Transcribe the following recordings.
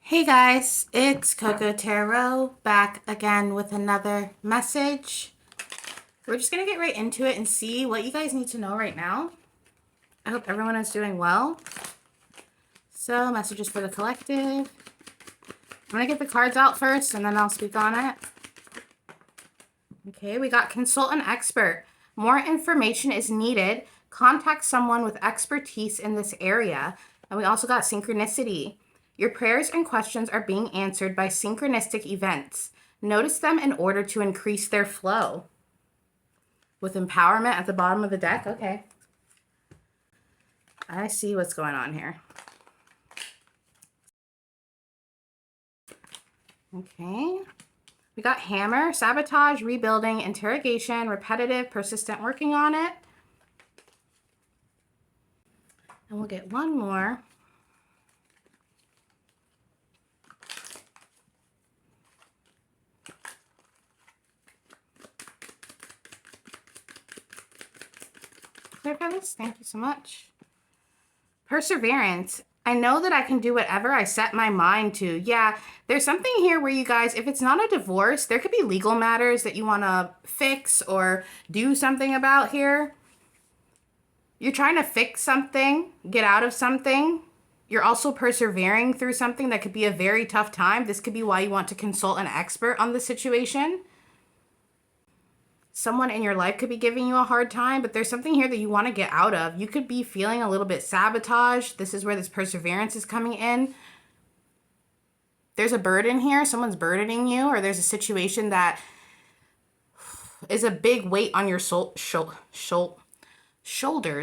Hey guys, it's Coco Tarot back again with another message. We're just going to get right into it and see what you guys need to know right now. I hope everyone is doing well. So, messages for the collective. I'm going to get the cards out first and then I'll speak on it. Okay, we got consult an expert. More information is needed. Contact someone with expertise in this area. And we also got synchronicity. Your prayers and questions are being answered by synchronistic events. Notice them in order to increase their flow. With empowerment at the bottom of the deck. Okay. I see what's going on here. Okay. We got hammer, sabotage, rebuilding, interrogation, repetitive, persistent working on it. And we'll get one more. Clarify this. Thank you so much. Perseverance. I know that I can do whatever I set my mind to. Yeah, there's something here where you guys, if it's not a divorce, there could be legal matters that you want to fix or do something about here. You're trying to fix something, get out of something. You're also persevering through something that could be a very tough time. This could be why you want to consult an expert on the situation. Someone in your life could be giving you a hard time, but there's something here that you want to get out of. You could be feeling a little bit sabotaged. This is where this perseverance is coming in. There's a burden here. Someone's burdening you, or there's a situation that is a big weight on your shoulders.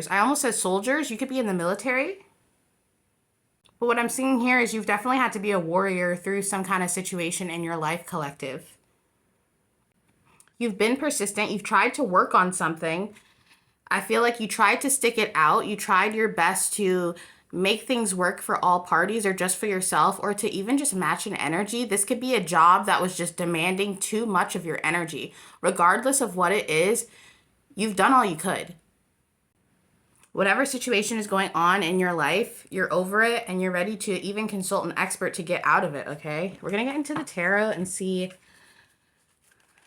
I almost said soldiers. You could be in the military. But what I'm seeing here is you've definitely had to be a warrior through some kind of situation in your life, collective. You've been persistent. You've tried to work on something. I feel like you tried to stick it out. You tried your best to make things work for all parties or just for yourself or to even just match an energy. This could be a job that was just demanding too much of your energy. Regardless of what it is, you've done all you could. Whatever situation is going on in your life, you're over it and you're ready to even consult an expert to get out of it, okay? We're going to get into the tarot and see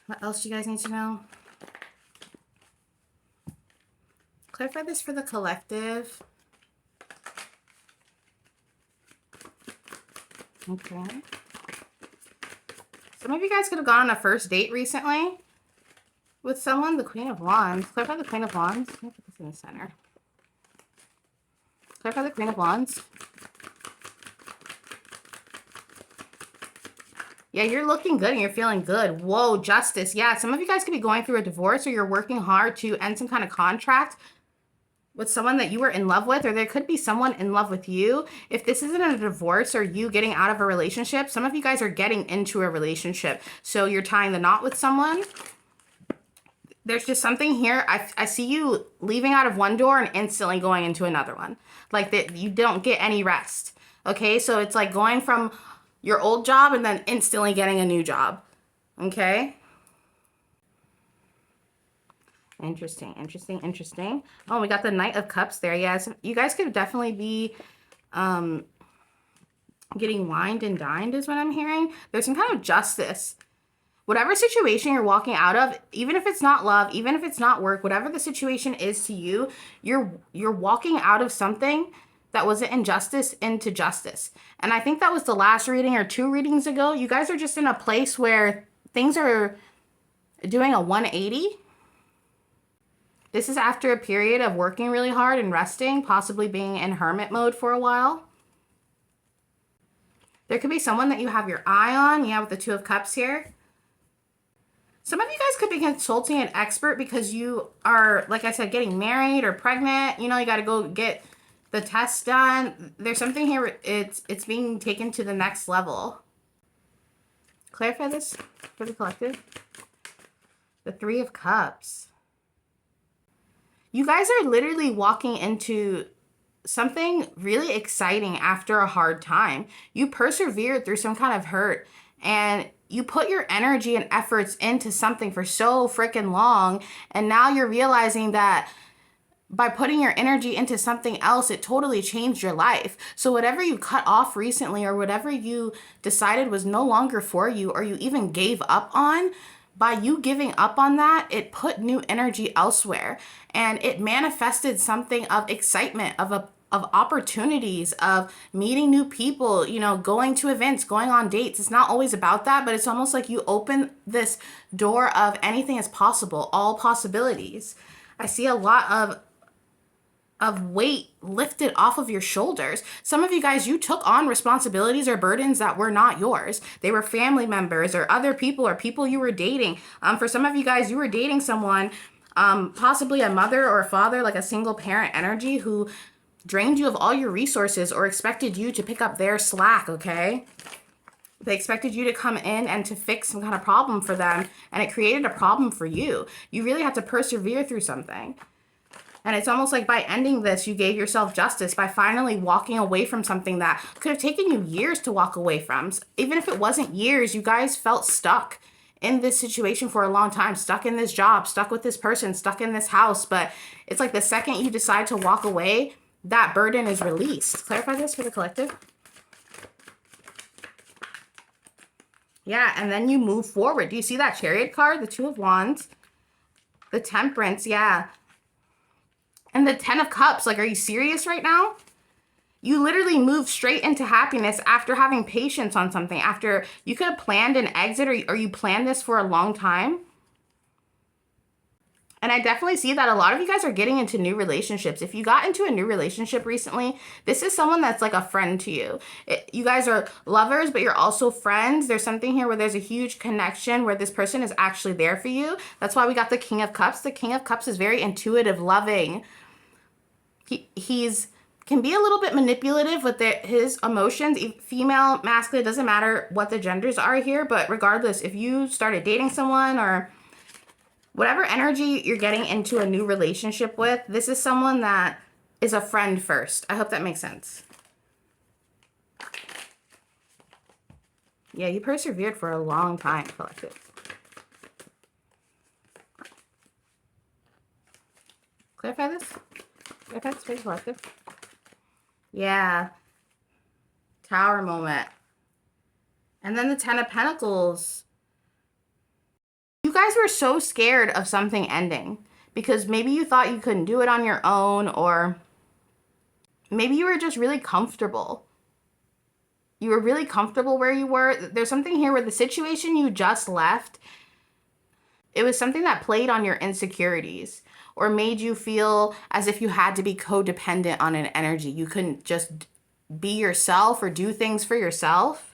what else you guys need to know. Clarify this for the collective. Okay. Some of you guys could have gone on a first date recently with someone. The Queen of Wands. Clarify the Queen of Wands. Let me put this in the center. Clarify the Queen of Wands. Yeah, you're looking good and you're feeling good. Whoa, justice. Yeah, some of you guys could be going through a divorce or you're working hard to end some kind of contract with someone that you were in love with, or there could be someone in love with you. If this isn't a divorce or you getting out of a relationship, some of you guys are getting into a relationship. So you're tying the knot with someone. There's just something here. I see you leaving out of one door and instantly going into another one. Like that you don't get any rest. Okay, so it's like going from your old job and then instantly getting a new job. Okay? Interesting. Oh, we got the Knight of Cups there. Yeah, so you guys could definitely be getting wined and dined is what I'm hearing. There's some kind of justice. Whatever situation you're walking out of, even if it's not love, even if it's not work, whatever the situation is to you, you're walking out of something that was an injustice into justice. And I think that was the last reading or 2 readings ago. You guys are just in a place where things are doing a 180. This is after a period of working really hard and resting, possibly being in hermit mode for a while. There could be someone that you have your eye on. Yeah, with the 2 of Cups here. Some of you guys could be consulting an expert because you are, like I said, getting married or pregnant. You know, you got to go get the test done. There's something here. It's being taken to the next level. Clarify this for the collective. The 3 of Cups. You guys are literally walking into something really exciting after a hard time. You persevered through some kind of hurt and you put your energy and efforts into something for so freaking long. And now you're realizing that by putting your energy into something else, it totally changed your life. So whatever you cut off recently or whatever you decided was no longer for you or you even gave up on, by you giving up on that, it put new energy elsewhere and it manifested something of excitement, of opportunities, of meeting new people, you know, going to events, going on dates. It's not always about that, but it's almost like you open this door of anything is possible, all possibilities. I see a lot of weight lifted off of your shoulders. Some of you guys, you took on responsibilities or burdens that were not yours. They were family members or other people or people you were dating. For some of you guys, you were dating someone, possibly a mother or a father, like a single parent energy, who drained you of all your resources or expected you to pick up their slack, okay? They expected you to come in and to fix some kind of problem for them, and it created a problem for you. You really had to persevere through something. And it's almost like by ending this, you gave yourself justice by finally walking away from something that could have taken you years to walk away from. Even if it wasn't years, you guys felt stuck in this situation for a long time, stuck in this job, stuck with this person, stuck in this house. But it's like the second you decide to walk away, that burden is released. Clarify this for the collective. Yeah, and then you move forward. Do you see that Chariot card? The Two of Wands, the Temperance, yeah. And the Ten of Cups, like, are you serious right now? You literally moved straight into happiness after having patience on something, after you could have planned an exit or you planned this for a long time. And I definitely see that a lot of you guys are getting into new relationships. If you got into a new relationship recently, this is someone that's like a friend to you. You guys are lovers, but you're also friends. There's something here where there's a huge connection where this person is actually there for you. That's why we got the King of Cups. The King of Cups is very intuitive, loving. He's can be a little bit manipulative with his emotions, female, masculine, it doesn't matter what the genders are here, but regardless, if you started dating someone or whatever energy you're getting into a new relationship with, this is someone that is a friend first. I hope that makes sense. Yeah, you persevered for a long time, collective. Clarify this? Clarify this, please, collective. Yeah. Tower moment. And then the Ten of Pentacles. You guys were so scared of something ending because maybe you thought you couldn't do it on your own, or maybe you were just really comfortable. You were really comfortable where you were. There's something here where the situation you just left, it was something that played on your insecurities or made you feel as if you had to be codependent on an energy. You couldn't just be yourself or do things for yourself.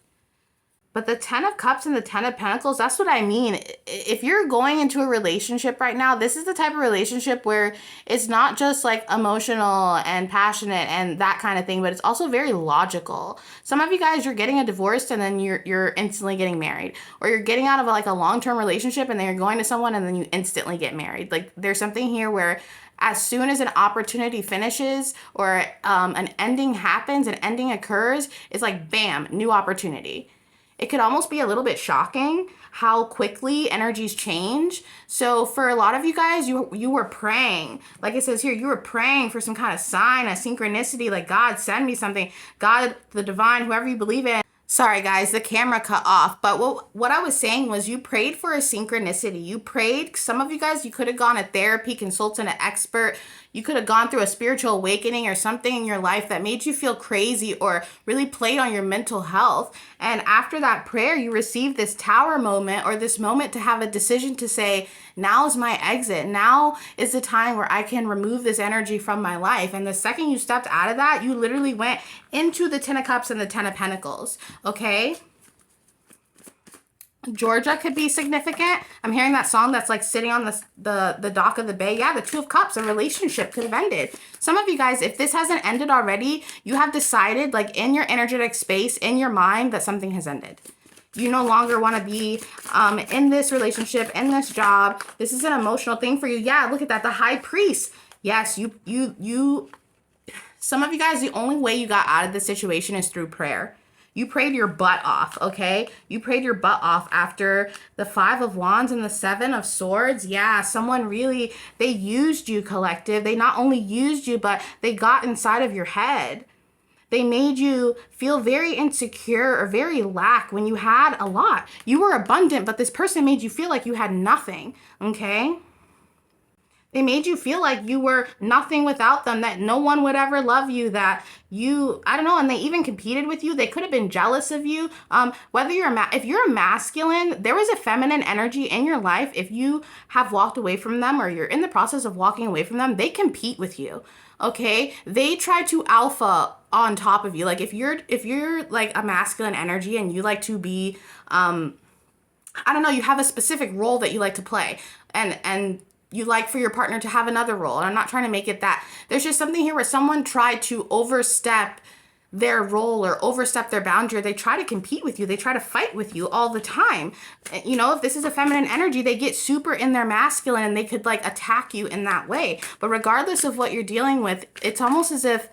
But the Ten of Cups and the Ten of Pentacles, that's what I mean. If you're going into a relationship right now, this is the type of relationship where it's not just like emotional and passionate and that kind of thing, but it's also very logical. Some of you guys, you're getting a divorce and then you're instantly getting married. Or you're getting out of like a long-term relationship and then you're going to someone and then you instantly get married. Like there's something here where as soon as an opportunity finishes or an ending happens, an ending occurs, it's like, bam, new opportunity. It could almost be a little bit shocking how quickly energies change. So for a lot of you guys, you were praying. Like it says here, you were praying for some kind of sign, a synchronicity, like God, send me something. God, the divine, whoever you believe in. Sorry guys, the camera cut off. But what I was saying was you prayed for a synchronicity. You prayed, some of you guys, you could have gone a therapy consultant, an expert. You could have gone through a spiritual awakening or something in your life that made you feel crazy or really played on your mental health. And after that prayer, you received this tower moment or this moment to have a decision to say, now is my exit. Now is the time where I can remove this energy from my life. And the second you stepped out of that, you literally went into the Ten of Cups and the Ten of Pentacles. Okay? Georgia could be significant. I'm hearing that song that's like sitting on the dock of the bay. Yeah, the Two of Cups, a relationship could have ended. Some of you guys, if this hasn't ended already, you have decided like in your energetic space, in your mind, that something has ended. You no longer want to be in this relationship, in this job. This is an emotional thing for you. Yeah, look at that. The High Priest. Yes, you some of you guys, the only way you got out of this situation is through prayer. You prayed your butt off, okay? You prayed your butt off after the 5 of Wands and the 7 of Swords. Yeah, someone really, they used you, collective. They not only used you, but they got inside of your head. They made you feel very insecure or very lack when you had a lot. You were abundant, but this person made you feel like you had nothing, okay? They made you feel like you were nothing without them, that no one would ever love you, that you, I don't know, and they even competed with you. They could have been jealous of you. Whether if you're a masculine, there was a feminine energy in your life. If you have walked away from them or you're in the process of walking away from them, they compete with you, okay? They try to alpha on top of you. Like if you're like a masculine energy and you like to be, I don't know, you have a specific role that you like to play, and you like for your partner to have another role. And I'm not trying to make it that. There's just something here where someone tried to overstep their role or overstep their boundary. They try to compete with you. They try to fight with you all the time. You know, if this is a feminine energy, they get super in their masculine and they could like attack you in that way. But regardless of what you're dealing with, it's almost as if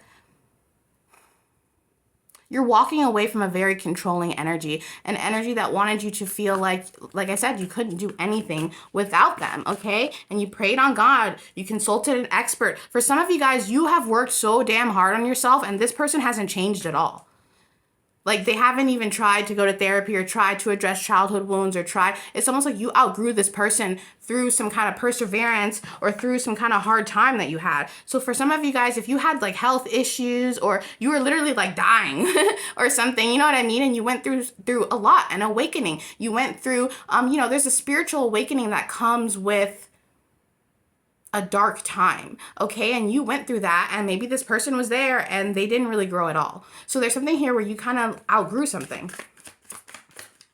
you're walking away from a very controlling energy, an energy that wanted you to feel like I said, you couldn't do anything without them, okay? And you prayed on God. You consulted an expert. For some of you guys, you have worked so damn hard on yourself, and this person hasn't changed at all. Like they haven't even tried to go to therapy or tried to address childhood wounds or try. It's almost like you outgrew this person through some kind of perseverance or through some kind of hard time that you had. So for some of you guys, if you had like health issues or you were literally like dying or something, you know what I mean? And you went through a lot, an awakening. You went through, you know, there's a spiritual awakening that comes with a dark time, okay? And you went through that, and maybe this person was there and they didn't really grow at all. So there's something here where you kind of outgrew something,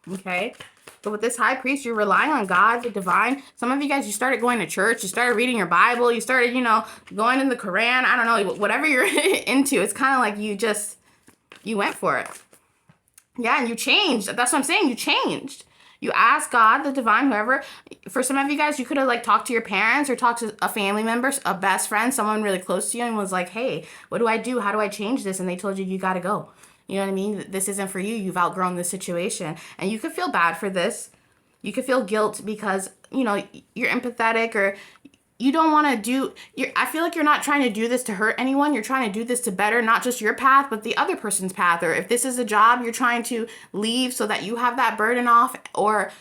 okay? But with this High Priest, you're relying on God, the divine. Some of you guys, you started going to church, you started reading your Bible, you started, you know, going in the Quran, I don't know, whatever you're into. It's kind of like you went for it. Yeah, and you changed. That's what I'm saying, you changed. You asked God, the divine, whoever. For some of you guys, you could have like talked to your parents or talked to a family member, a best friend, someone really close to you, and was like, hey, what do I do? How do I change this? And they told you, you got to go. You know what I mean? This isn't for you. You've outgrown this situation. And you could feel bad for this. You could feel guilt because, you know, you're empathetic or you don't want to do, I feel like you're not trying to do this to hurt anyone. You're trying to do this to better not just your path, but the other person's path. Or if this is a job you're trying to leave so that you have that burden off, or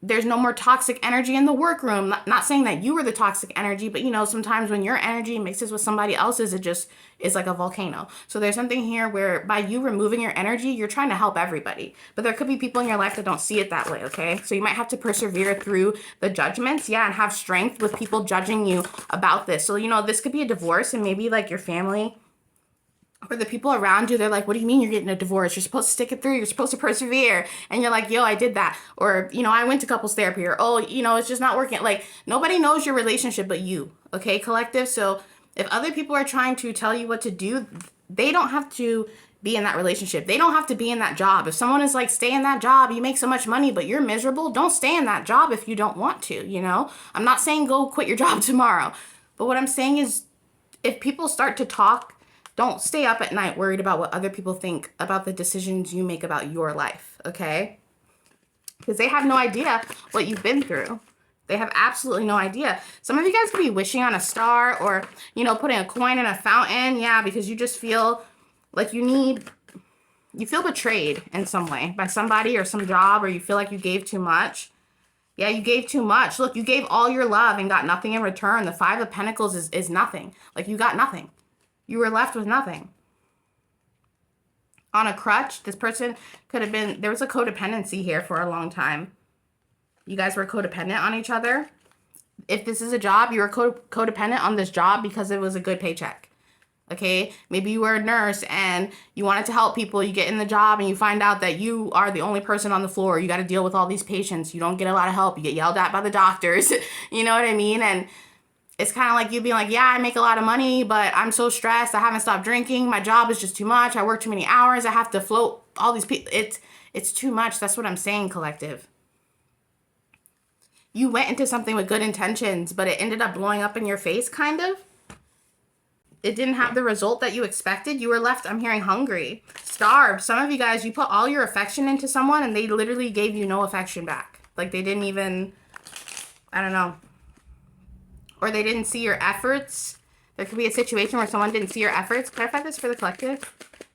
there's no more toxic energy in the workroom. Not saying that you were the toxic energy, but you know, sometimes when your energy mixes with somebody else's, it just is like a volcano. So there's something here where by you removing your energy, you're trying to help everybody. But there could be people in your life that don't see it that way, okay? So you might have to persevere through the judgments, yeah, and have strength with people judging you about this. So, you know, this could be a divorce and maybe like your family or the people around you, they're like, what do you mean you're getting a divorce? You're supposed to stick it through. You're supposed to persevere. And you're like, yo, I did that. Or, you know, I went to couples therapy. Or, oh, you know, it's just not working. Like, nobody knows your relationship but you. Okay, collective? So if other people are trying to tell you what to do, they don't have to be in that relationship. They don't have to be in that job. If someone is like, stay in that job, you make so much money, but you're miserable, don't stay in that job if you don't want to, you know? I'm not saying go quit your job tomorrow. But what I'm saying is if people start to talk, don't stay up at night worried about what other people think about the decisions you make about your life, okay? Because they have no idea what you've been through. They have absolutely no idea. Some of you guys could be wishing on a star or, you know, putting a coin in a fountain, yeah, because you just feel like you feel betrayed in some way by somebody or some job, or you feel like you gave too much. Yeah, you gave too much. Look, you gave all your love and got nothing in return. The 5 of Pentacles is nothing. Like, you got nothing. You were left with nothing. On a crutch, this person could have been, there was a codependency here for a long time. You guys were codependent on each other. If this is a job, you were codependent on this job because it was a good paycheck. Okay? Maybe you were a nurse and you wanted to help people. You get in the job and you find out that you are the only person on the floor. You got to deal with all these patients. You don't get a lot of help. You get yelled at by the doctors. You know what I mean? And it's kind of like you being like, yeah, I make a lot of money, but I'm so stressed. I haven't stopped drinking. My job is just too much. I work too many hours. I have to float all these people. It's too much. That's what I'm saying, collective. You went into something with good intentions, but it ended up blowing up in your face, kind of. it didn't have the result that you expected. You were left, I'm hearing, hungry, starved. Some of you guys, you put all your affection into someone and they literally gave you no affection back. Like they didn't even, I don't know. Or they didn't see your efforts. There could be a situation where someone didn't see your efforts. Clarify this for the collective.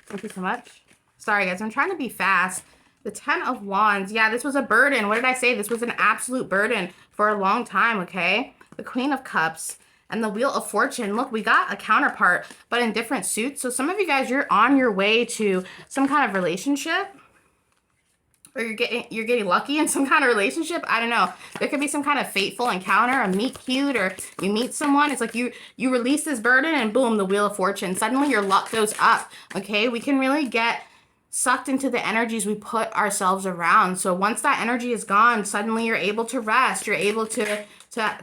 Thank you so much. Sorry, guys. I'm trying to be fast. The 10 of Wands. Yeah, this was a burden. What did I say? This was an absolute burden for a long time, okay? The Queen of Cups and the Wheel of Fortune. Look, we got a counterpart, but in different suits. So some of you guys, you're on your way to some kind of relationship. Or you're getting lucky in some kind of relationship. I don't know. There could be some kind of fateful encounter, a meet cute, or you meet someone. It's like you release this burden and boom, the Wheel of Fortune. Suddenly your luck goes up. Okay, we can really get sucked into the energies we put ourselves around. So once that energy is gone, suddenly you're able to rest. You're able to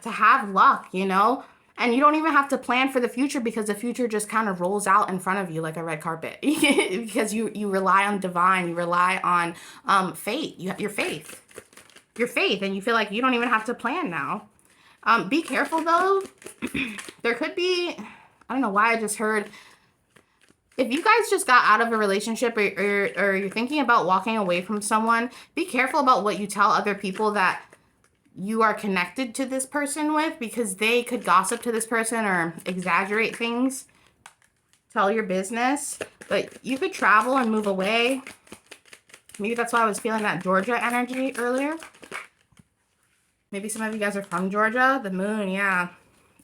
have luck, you know? And you don't even have to plan for the future because the future just kind of rolls out in front of you like a red carpet because you rely on divine, you rely on fate, your faith, and you feel like you don't even have to plan now. Be careful though. There could be, I don't know why I just heard, if you guys just got out of a relationship or you're thinking about walking away from someone, be careful about what you tell other people that you are connected to this person with, because they could gossip to this person or exaggerate things, tell your business. But you could travel and move away. Maybe that's why I was feeling that Georgia energy earlier. Maybe some of you guys are from Georgia. The moon, yeah.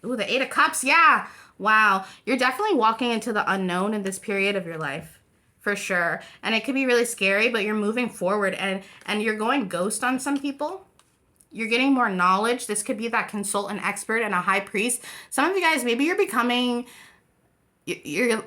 Ooh, the 8 of Cups, yeah. Wow. You're definitely walking into the unknown in this period of your life. For sure. And it could be really scary, but you're moving forward and you're going ghost on some people. You're getting more knowledge. This could be that consultant expert and a high priest. Some of you guys, maybe you're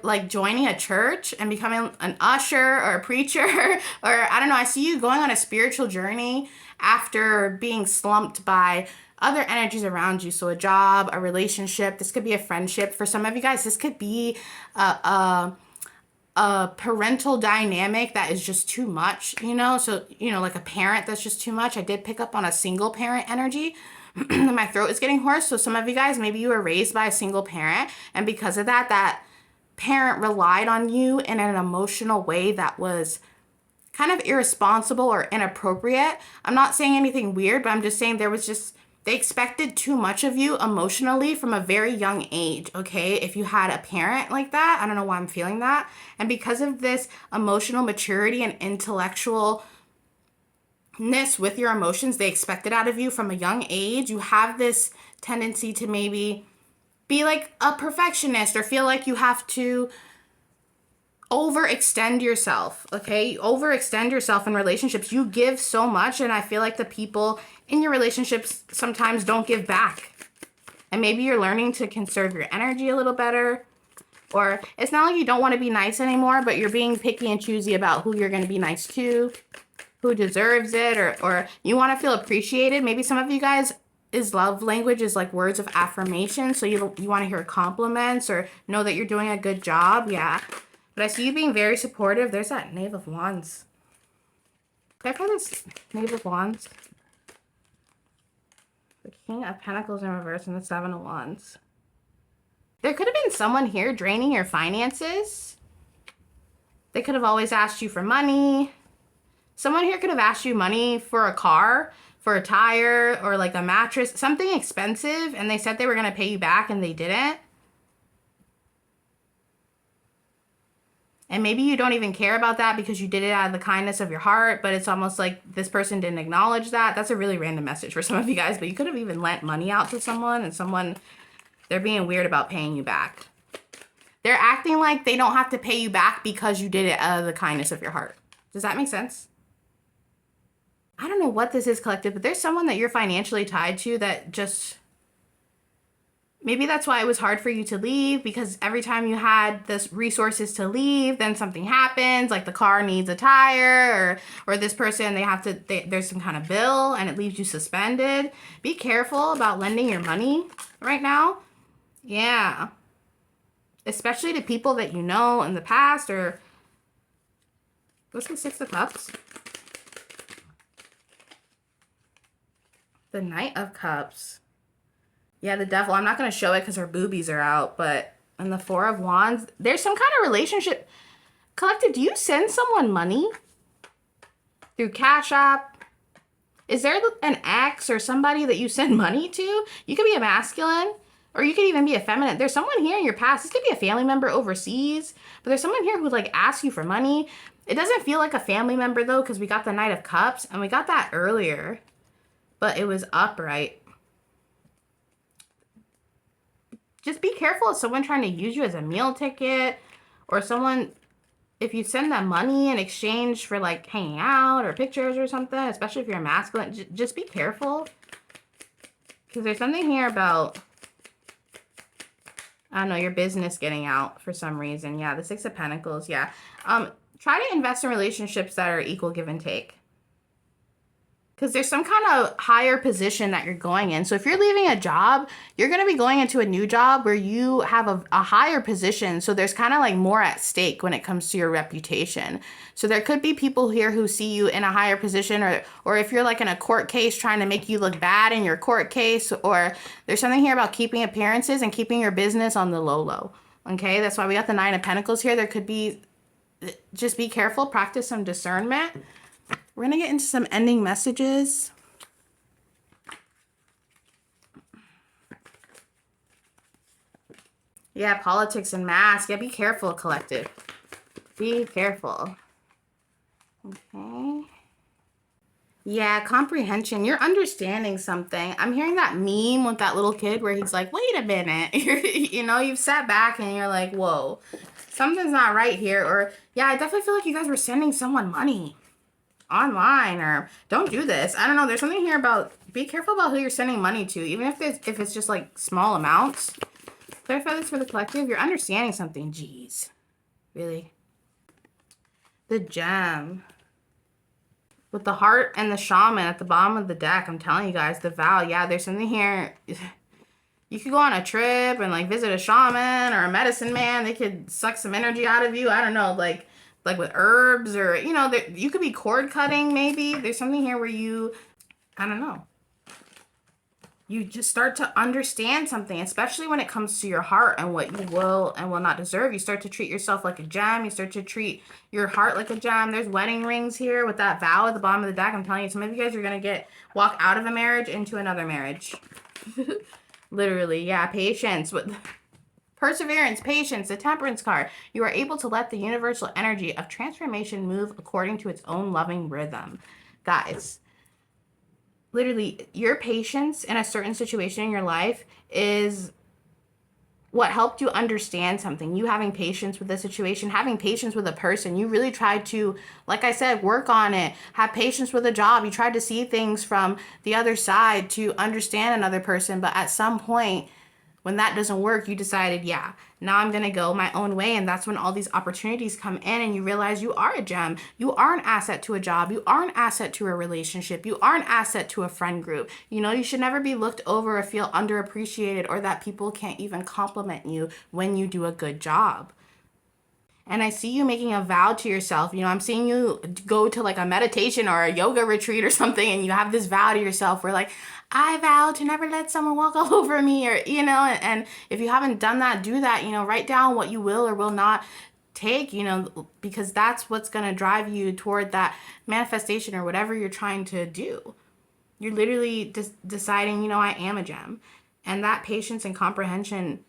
like joining a church and becoming an usher or a preacher or I don't know. I see you going on a spiritual journey after being slumped by other energies around you. So a job, a relationship. This could be a friendship. For some of you guys, this could be a parental dynamic that is just too much, you know? So, you know, like a parent that's just too much. I did pick up on a single parent energy. My throat is getting hoarse. So some of you guys, maybe you were raised by a single parent. And because of that, that parent relied on you in an emotional way that was kind of irresponsible or inappropriate. I'm not saying anything weird, but I'm just saying they expected too much of you emotionally from a very young age, okay? If you had a parent like that, I don't know why I'm feeling that. And because of this emotional maturity and intellectualness with your emotions, they expected out of you from a young age, you have this tendency to maybe be like a perfectionist or feel like you have to overextend yourself, okay? You overextend yourself in relationships. You give so much, and I feel like the people in your relationships sometimes don't give back. And maybe you're learning to conserve your energy a little better. Or it's not like you don't want to be nice anymore, but you're being picky and choosy about who you're going to be nice to, who deserves it, or you want to feel appreciated. Maybe some of you guys is love language is like words of affirmation. So you want to hear compliments or know that you're doing a good job. Yeah. But I see you being very supportive. There's that Knave of Wands. Can I find this Knave of Wands? The King of Pentacles in reverse and the 7 of Wands. There could have been someone here draining your finances. They could have always asked you for money. Someone here could have asked you money for a car, for a tire, or like a mattress, something expensive, and they said they were going to pay you back and they didn't. And maybe you don't even care about that because you did it out of the kindness of your heart, but it's almost like this person didn't acknowledge that. That's a really random message for some of you guys, but you could have even lent money out to someone and they're being weird about paying you back. They're acting like they don't have to pay you back because you did it out of the kindness of your heart. Does that make sense? I don't know what this is, collective, but there's someone that you're financially tied to that just... Maybe that's why it was hard for you to leave, because every time you had the resources to leave, then something happens, like the car needs a tire, or this person, there's some kind of bill and it leaves you suspended. Be careful about lending your money right now. Yeah. Especially to people that you know in the past, or what's the 6 of Cups? The Knight of Cups. Yeah, the Devil. I'm not going to show it because her boobies are out, but And the Four of Wands. There's some kind of relationship. Collective, do you send someone money through Cash App? Is there an ex or somebody that you send money to? You could be a masculine, or you could even be a feminine. There's someone here in your past. This could be a family member overseas, but there's someone here who like asks you for money. It doesn't feel like a family member though, because we got the Knight of Cups, and we got that earlier, but it was upright. Just be careful of someone trying to use you as a meal ticket, or someone, if you send them money in exchange for like hanging out or pictures or something, especially if you're a masculine, just be careful. Because there's something here about, I don't know, your business getting out for some reason. Yeah, the Six of Pentacles, yeah. Try to invest in relationships that are equal give and take. Because there's some kind of higher position that you're going in. So if you're leaving a job, you're going to be going into a new job where you have a higher position. So there's kind of like more at stake when it comes to your reputation. So there could be people here who see you in a higher position, or if you're like in a court case trying to make you look bad in your court case, or there's something here about keeping appearances and keeping your business on the low. Okay, that's why we got the Nine of Pentacles here. There could be, just be careful, practice some discernment. We're going to get into some ending messages. Yeah, politics and mask. Yeah, be careful, collective. Be careful. Okay. Yeah, comprehension. You're understanding something. I'm hearing that meme with that little kid where he's like, wait a minute. You know, you've sat back and you're like, whoa, something's not right here. Or, yeah, I definitely feel like you guys were sending someone money online, or don't do this. I don't know. There's something here about, be careful about who you're sending money to, even if it's just like small amounts. Clarify this for the collective. You're understanding something. Jeez. Really? The Gem. With the Heart and the Shaman at the bottom of the deck. I'm telling you guys, the Vow. Yeah, there's something here. You could go on a trip and like visit a shaman or a medicine man. They could suck some energy out of you. I don't know, like with herbs, or, you know, you could be cord cutting maybe. There's something here where you, I don't know, you just start to understand something, especially when it comes to your heart and what you will and will not deserve. You start to treat yourself like a gem. You start to treat your heart like a gem. There's wedding rings here with that vow at the bottom of the deck. I'm telling you, some of you guys are going to walk out of a marriage into another marriage. Literally, yeah, patience. With perseverance, patience, the Temperance card. You are able to let the universal energy of transformation move according to its own loving rhythm. Guys, literally, your patience in a certain situation in your life is what helped you understand something. You having patience with a situation, having patience with a person. You really tried to, like I said, work on it, have patience with a job. You tried to see things from the other side to understand another person. But at some point, when that doesn't work, you decided, yeah, now I'm going to go my own way. And that's when all these opportunities come in and you realize you are a gem. You are an asset to a job. You are an asset to a relationship. You are an asset to a friend group. You know, you should never be looked over or feel underappreciated, or that people can't even compliment you when you do a good job. And I see you making a vow to yourself. You know, I'm seeing you go to like a meditation or a yoga retreat or something, and you have this vow to yourself where like, I vow to never let someone walk all over me, or, you know, and if you haven't done that, do that. You know, write down what you will or will not take, you know, because that's what's going to drive you toward that manifestation or whatever you're trying to do. You're literally just deciding, you know, I am a gem. And that patience and comprehension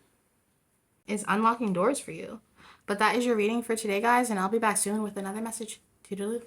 is unlocking doors for you. But that is your reading for today, guys, and I'll be back soon with another message. Toodaloo.